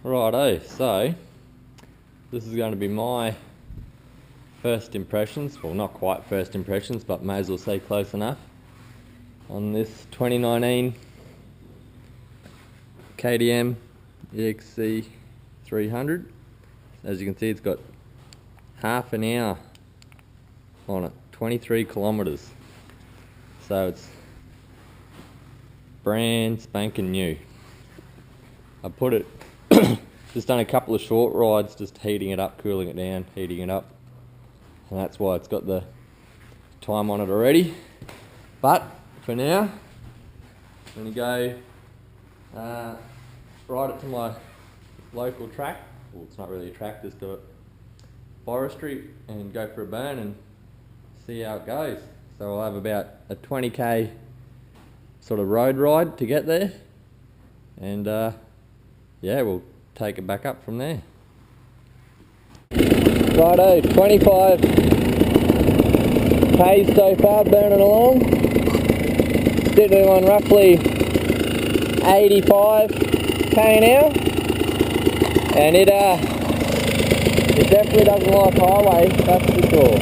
Righto, so this is going to be my first impressions, well not quite first impressions, but may as well say close enough, on this 2019 KTM EXC 300. As you can see, it's got half an hour on it, 23 kilometers. So it's brand spanking new. I put it, just done a couple of short rides, just heating it up, cooling it down, heating it up. And that's why it's got the time on it already. But for now, I'm going to go ride it to my local track. Well, it's not really a track, just a forestry, and go for a burn and see how it goes. So I'll have about a 20k sort of road ride to get there, and yeah, we'll take it back up from there. Righto, 25 k's so far, burning along. Sitting on roughly 85 k an hour, and it definitely doesn't like highway, that's for sure.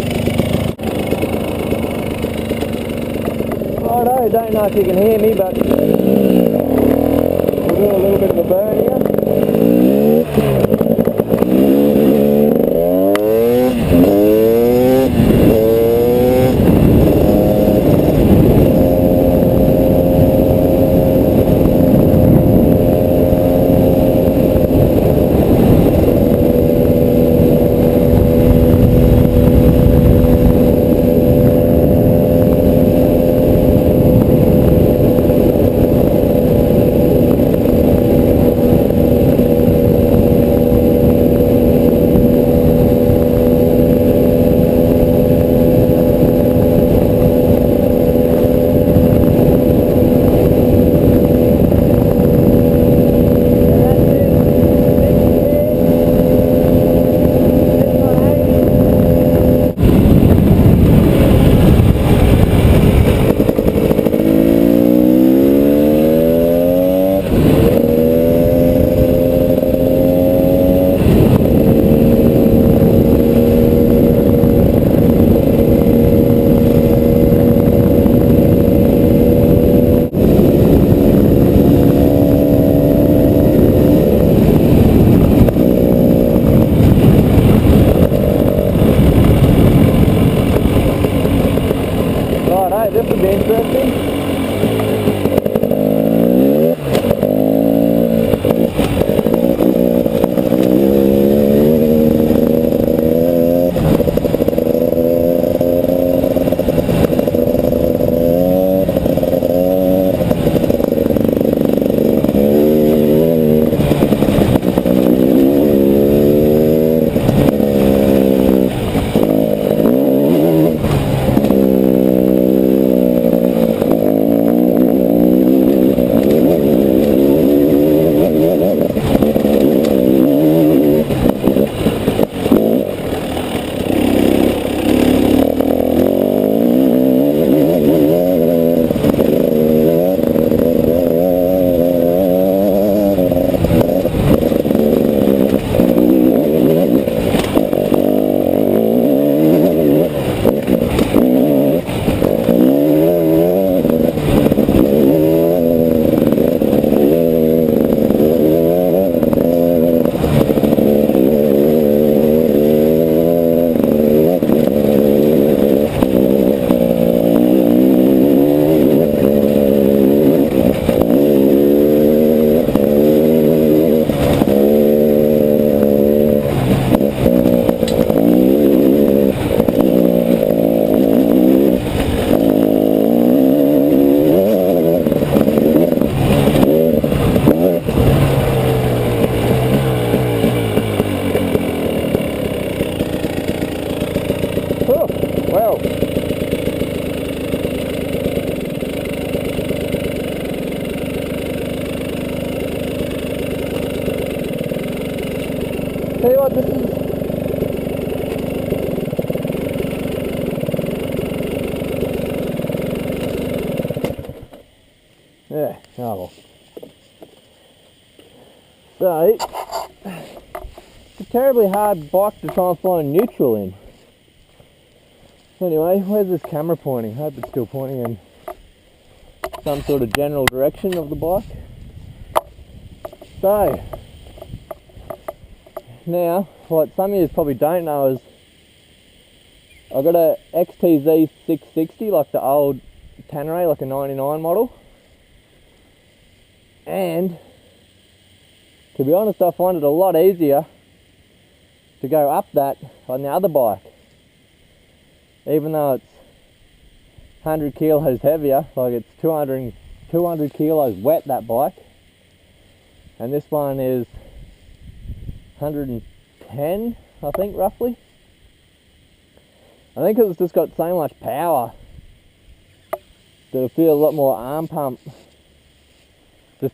Righto, don't know if you can hear me, but we'll do a little bit of a burn here. This would be interesting. Well, tell you what, this is yeah, oh well. So it's a terribly hard bike to try and find neutral in. Anyway, where's this camera pointing? I hope it's still pointing in some sort of general direction of the bike. So, now, what some of you probably don't know is I've got a XTZ 660, like the old Tanneray, like a 99 model. And, to be honest, I find it a lot easier to go up that on the other bike. Even though it's 100 kilos heavier, like it's 200 kilos wet, that bike. And this one is 110, I think, roughly. I think because it's just got so much power that I feel a lot more arm pump just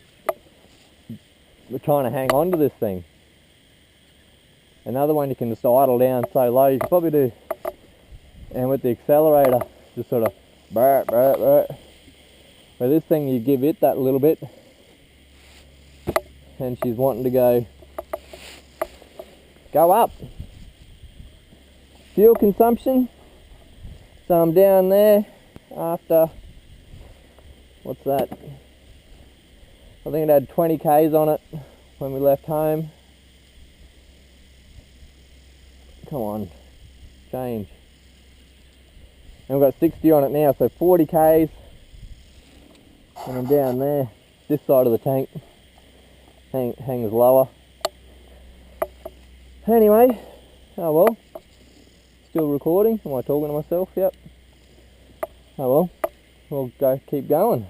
trying to hang on to this thing. Another one you can just idle down so low, you can probably do, and with the accelerator, just sort of brr, brr, brr. But this thing, you give it that little bit, and she's wanting to go up. Fuel consumption, so I'm down there after, what's that? I think it had 20 Ks on it when we left home. Come on, change. And we've got 60 on it now, so 40 Ks. And I'm down there, this side of the tank. Hangs lower. Anyway, oh well. Still recording? Am I talking to myself? Yep. Oh well, we'll keep going.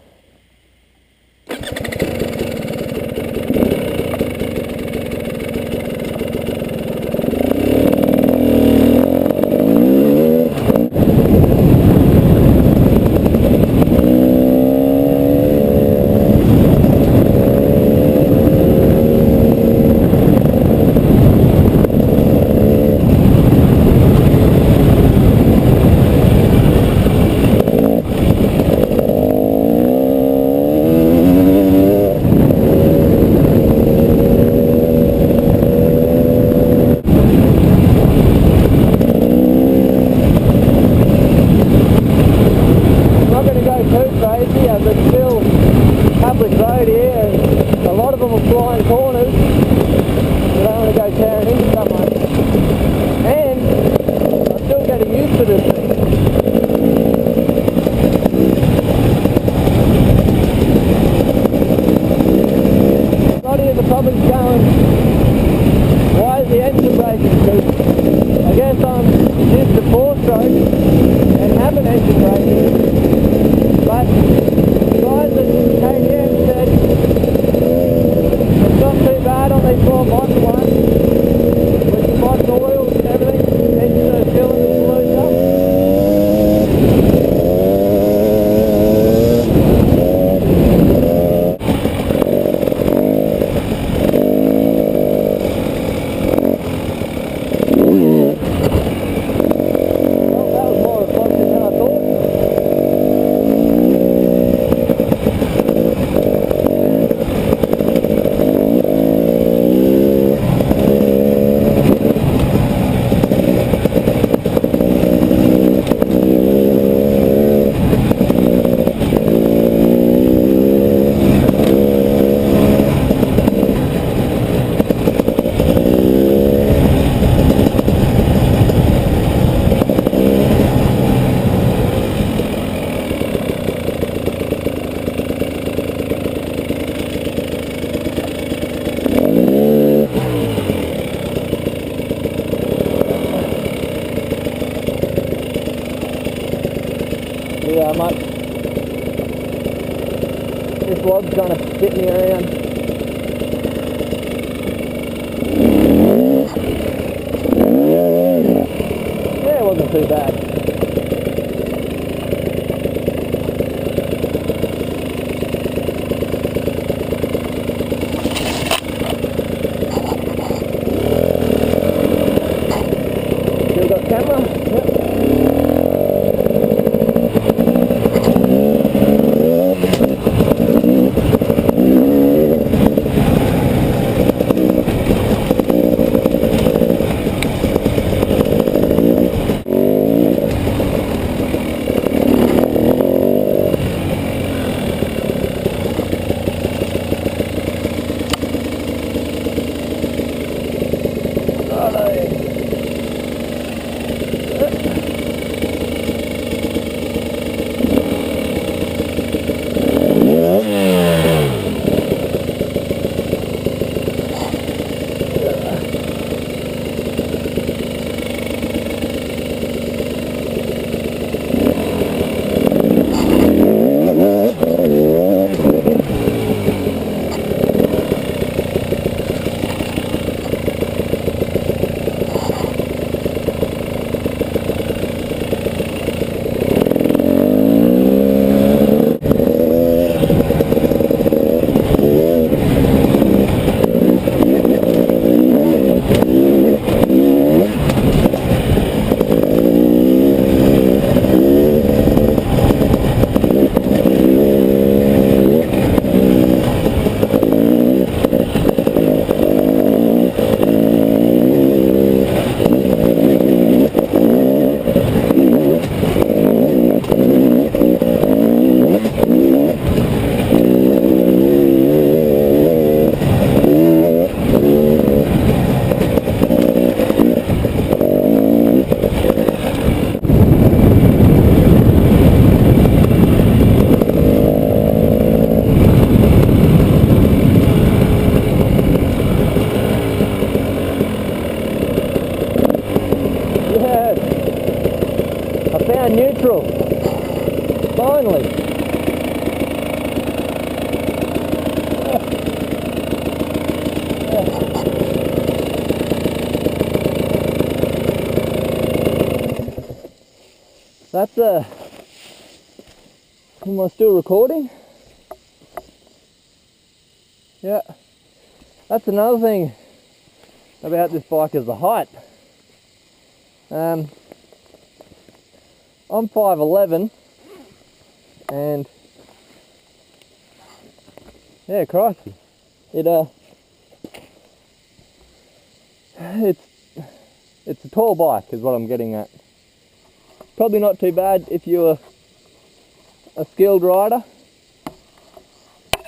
How much this log's trying to fit me around. Yeah, it wasn't too bad. Still got camera? Yep. neutral. Finally. That's am I still recording? Yeah. That's another thing about this bike, is the height. I'm 5'11", and yeah, crikey, it's a tall bike is what I'm getting at. Probably not too bad if you're a skilled rider,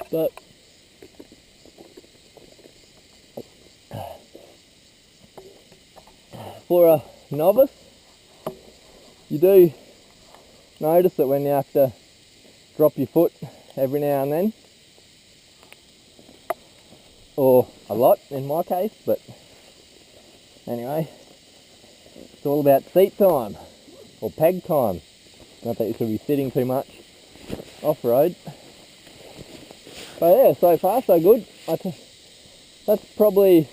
but for a novice, you do notice that when you have to drop your foot every now and then, or a lot in my case, but anyway, it's all about seat time, or peg time. Not that you should be sitting too much off-road. But yeah, so far so good. That's probably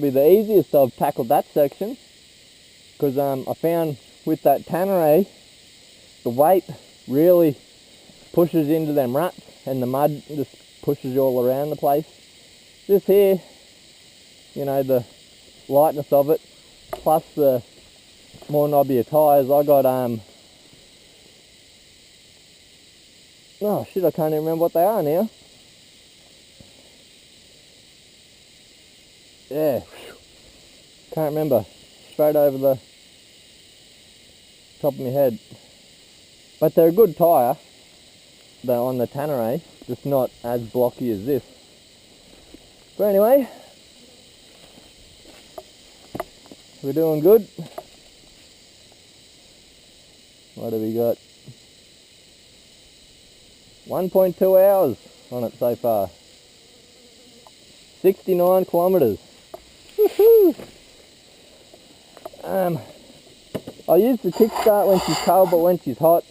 the easiest I've tackled that section, because I found with that Tanneray, the weight really pushes into them ruts, and the mud just pushes you all around the place. This here, you know, the lightness of it, plus the more knobbier tyres. I got oh shit, I can't even remember what they are now. Yeah, can't remember, straight over the top of my head. But they're a good tyre, they're on the Tanneray, just not as blocky as this. But anyway, we're doing good. What have we got? 1.2 hours on it so far. 69 kilometres. Woohoo! I use the kickstart when she's cold, but when she's hot,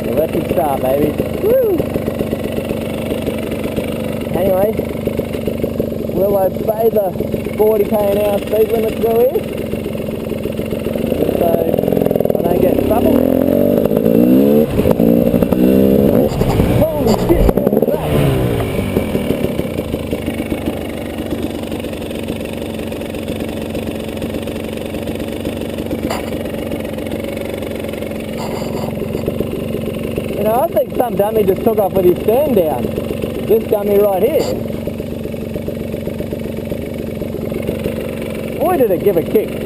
electric start, baby. Woo! Anyway, will I obey the 40k an hour speed limit through here, so I don't get in trouble? Holy shit, what was that? You know, I think some dummy just took off with his stern down. This dummy right here. Boy, did it give a kick.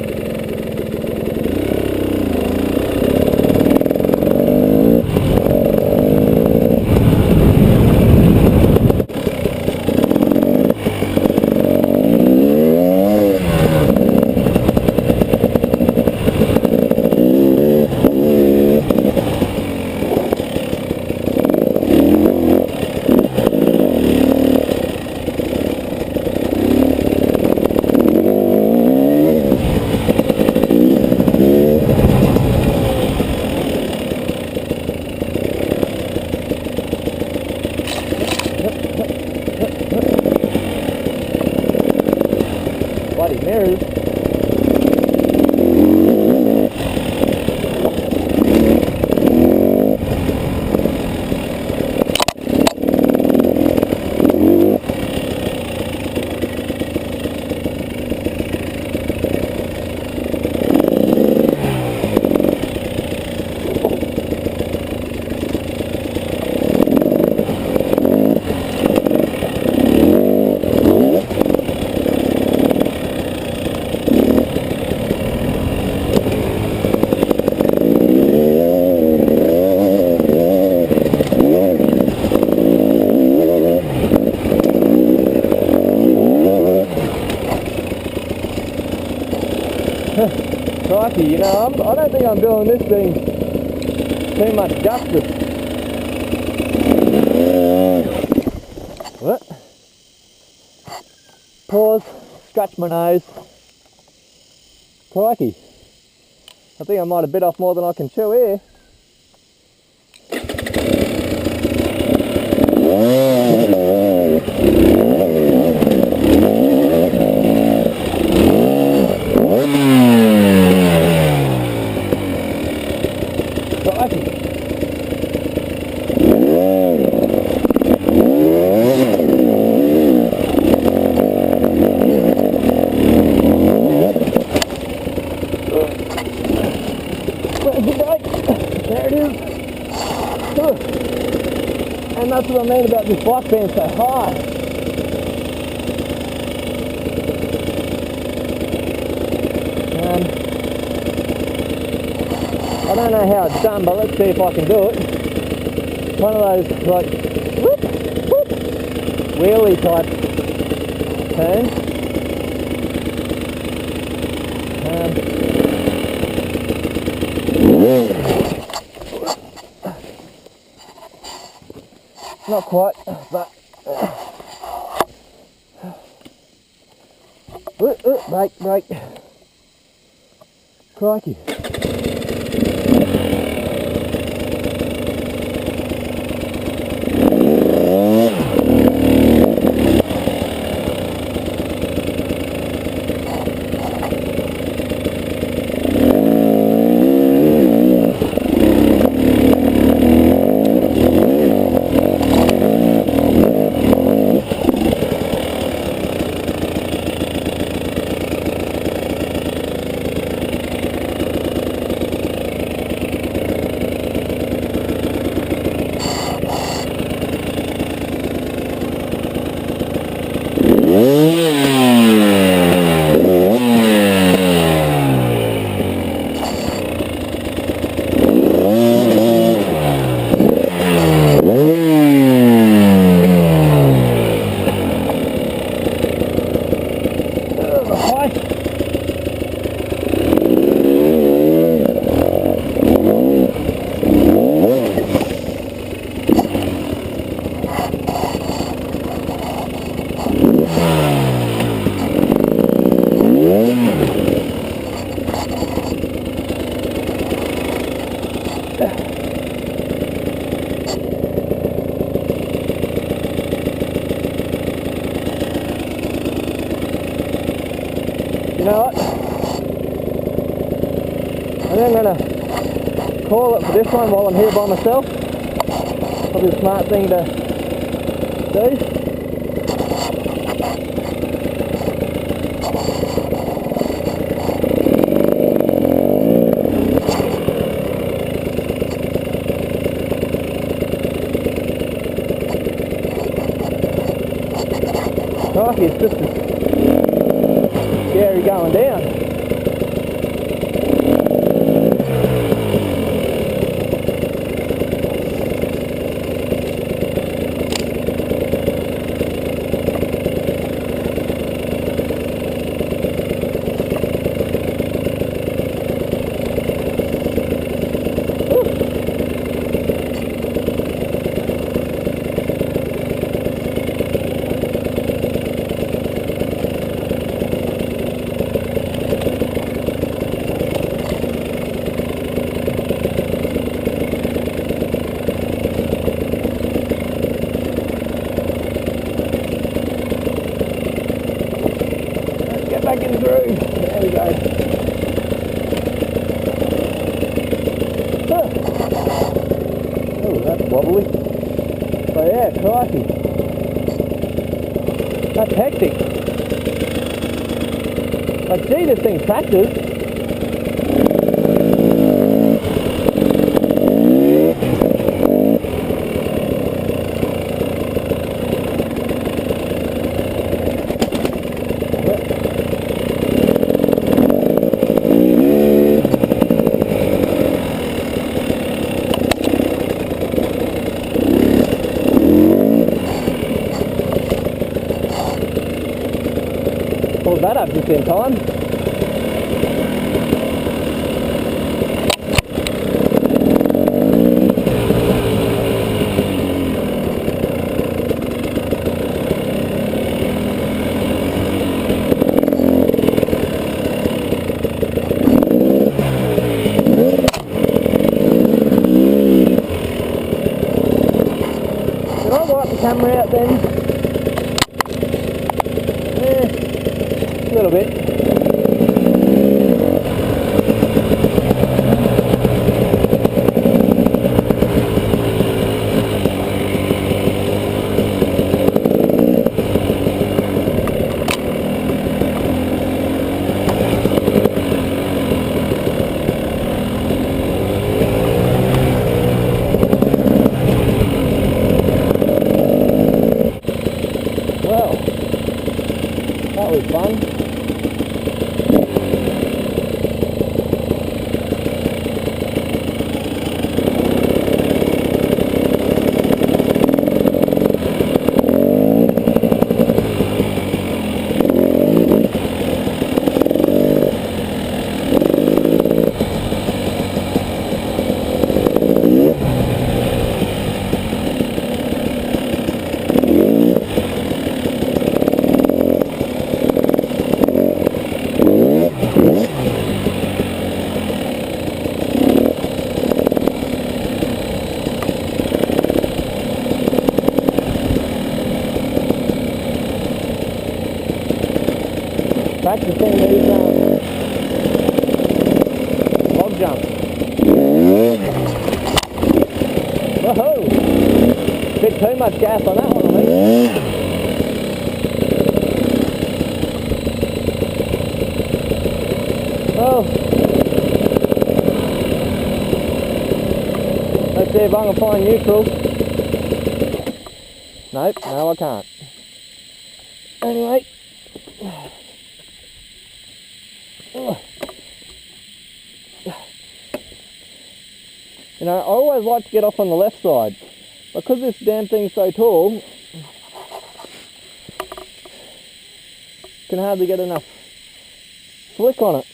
Bloody mirrors. Crikey, you know, I don't think I'm doing this thing too much justice. What? Pause, scratch my nose. Crikey. I think I might have bit off more than I can chew here. There it is. And that's what I mean about this bike being so high. I don't know how it's done, but let's see if I can do it. One of those like whoop, whoop, wheelie type turns. Not quite, but brake. Crikey. You know what? I think I'm going to call it for this one while I'm here by myself. Probably a smart thing to do. Crikey, it's just as scary going down. Back in the groove. There we go. Oh, that's wobbly. So yeah, crikey. That's hectic. Like, gee, this thing tractors. Pulled that up just in time. might wipe the camera out then. A little bit. That was fun. Practicing these log jumps. Woohoo! Bit too much gas on that one, I think. Well, let's see if I can find neutral. Nope, no I can't. Anyway. You know, I always like to get off on the left side. Because this damn thing's so tall, can hardly get enough flick on it.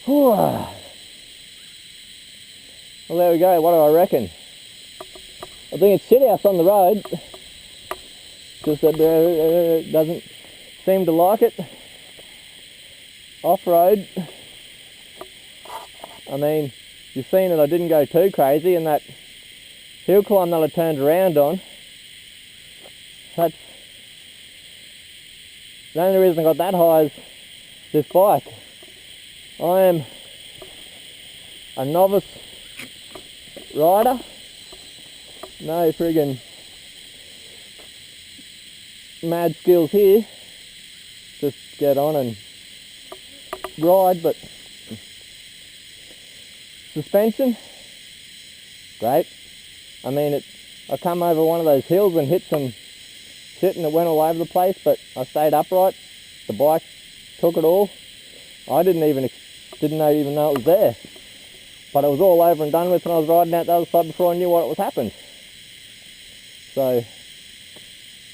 Well, there we go. What do I reckon? I think it's shit house on the road. Just that it doesn't seem to like it. Off-road, I mean, you've seen that I didn't go too crazy, and that hill climb that I turned around on, that's the only reason I got that high is this bike. I am a novice rider, no friggin' mad skills here, just get on and ride. But suspension, great. I mean, I come over one of those hills and hit some shit and it went all over the place, but I stayed upright. The bike took it all. I didn't even know it was there, but it was all over and done with, and I was riding out the other side before I knew what was happened. So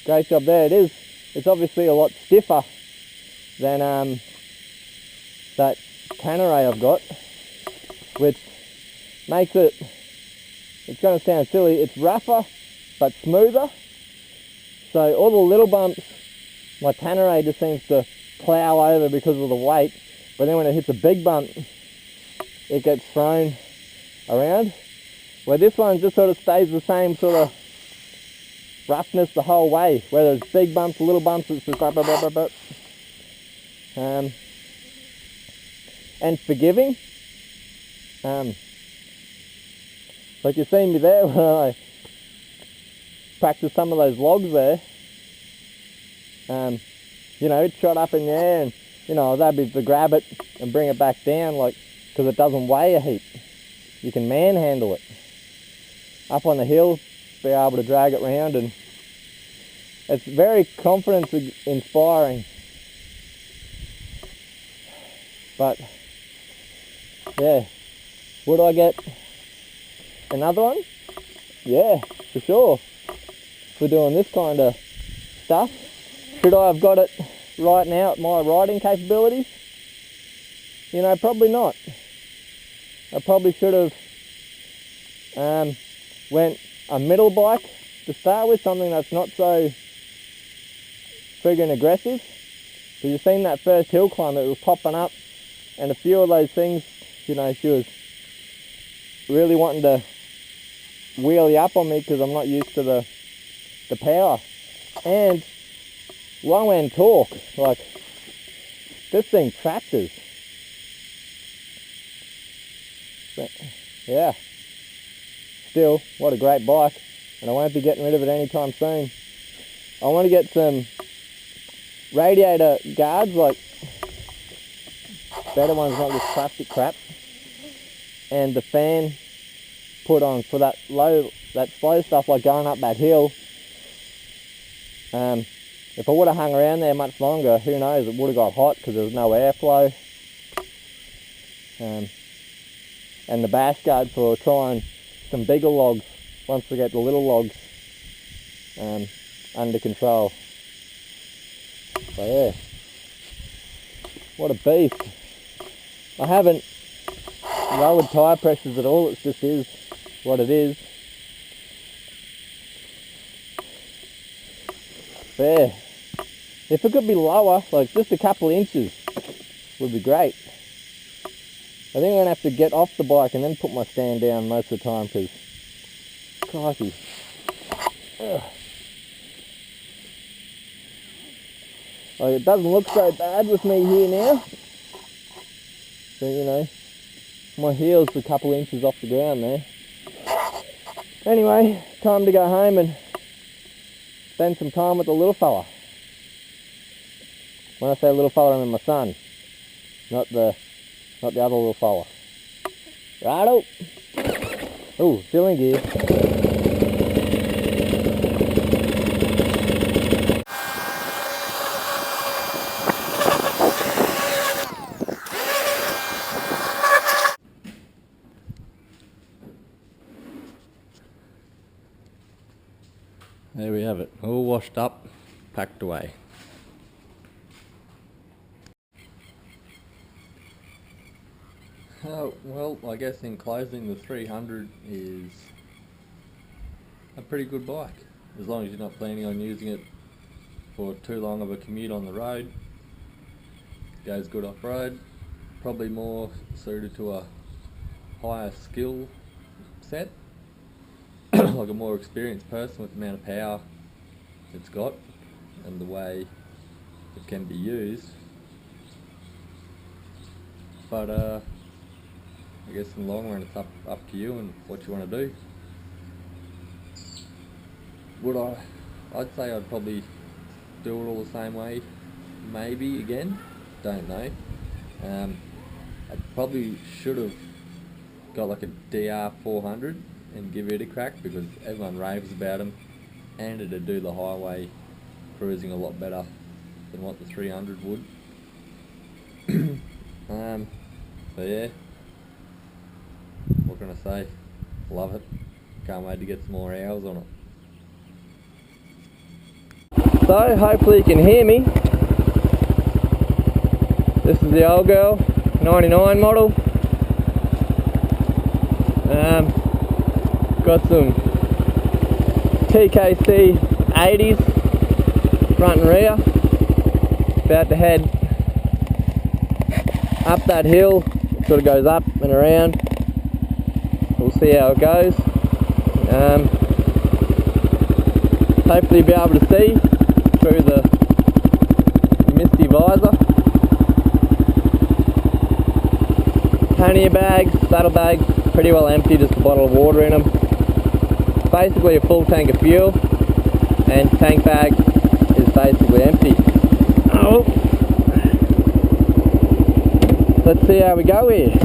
great job there. It's obviously a lot stiffer than that Tanneray I've got, which makes it, it's going to sound silly, it's rougher but smoother. So all the little bumps, my Tanneray just seems to plow over because of the weight, but then when it hits a big bump, it gets thrown around. Where this one just sort of stays the same sort of roughness the whole way, whether it's big bumps, little bumps, it's just blah, blah, blah, blah, blah. And forgiving. Like you've seen me there when I practiced some of those logs there. You know, it shot up in the air, and you know, I was able to grab it and bring it back down, like, because it doesn't weigh a heap. You can manhandle it. Up on the hill, be able to drag it round, and it's very confidence inspiring. But yeah, would I get another one? Yeah, for sure. For doing this kind of stuff. Should I have got it right now at my riding capabilities? You know, probably not. I probably should have went a middle bike to start with, something that's not so friggin' aggressive. Because you've seen that first hill climb, it was popping up, and a few of those things, you know, she was really wanting to wheelie up on me because I'm not used to the power. And low end torque, like this thing tractors. But, yeah. Still, what a great bike, and I won't be getting rid of it anytime soon. I want to get some radiator guards, like better ones, not this plastic crap, and the fan put on for that slow stuff, like going up that hill. If I would have hung around there much longer, who knows, it would have got hot because there was no airflow. And the bash guard for trying some bigger logs once we get the little logs under control. So yeah, what a beast. I haven't lowered tyre pressures at all, it just is what it is. There. If it could be lower, like just a couple of inches, would be great. I think I'm going to have to get off the bike and then put my stand down most of the time because, crikey. Ugh. Like, it doesn't look so bad with me here now. So, you know, my heel's a couple inches off the ground there. Anyway, time to go home and spend some time with the little fella. When I say little fella, I mean my son, not the other little fella. Righto. Oh, still in gear. There we have it, all washed up, packed away. Oh, well, I guess in closing, the 300 is a pretty good bike, as long as you're not planning on using it for too long of a commute on the road. Goes good off-road, probably more suited to a higher skill set, like a more experienced person with the amount of power it's got and the way it can be used. But I guess in the long run it's up to you and what you want to do. I'd say I'd probably do it all the same way, maybe again, don't know. I probably should have got like a DR 400 and give it a crack because everyone raves about them, and it'd do the highway cruising a lot better than what the 300 would. So yeah, what can I say? Love it. Can't wait to get some more hours on it. So hopefully you can hear me. This is the old girl, 99 model. Got some TKC 80s front and rear. About to head up that hill. It sort of goes up and around. We'll see how it goes. Hopefully be able to see through the misty visor. Pannier bags, saddlebags, pretty well empty, just a bottle of water in them. Basically a full tank of fuel, and tank bag is basically empty. Oh, let's see how we go here.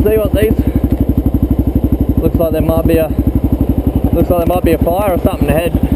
see what these looks like. There might be a fire or something ahead.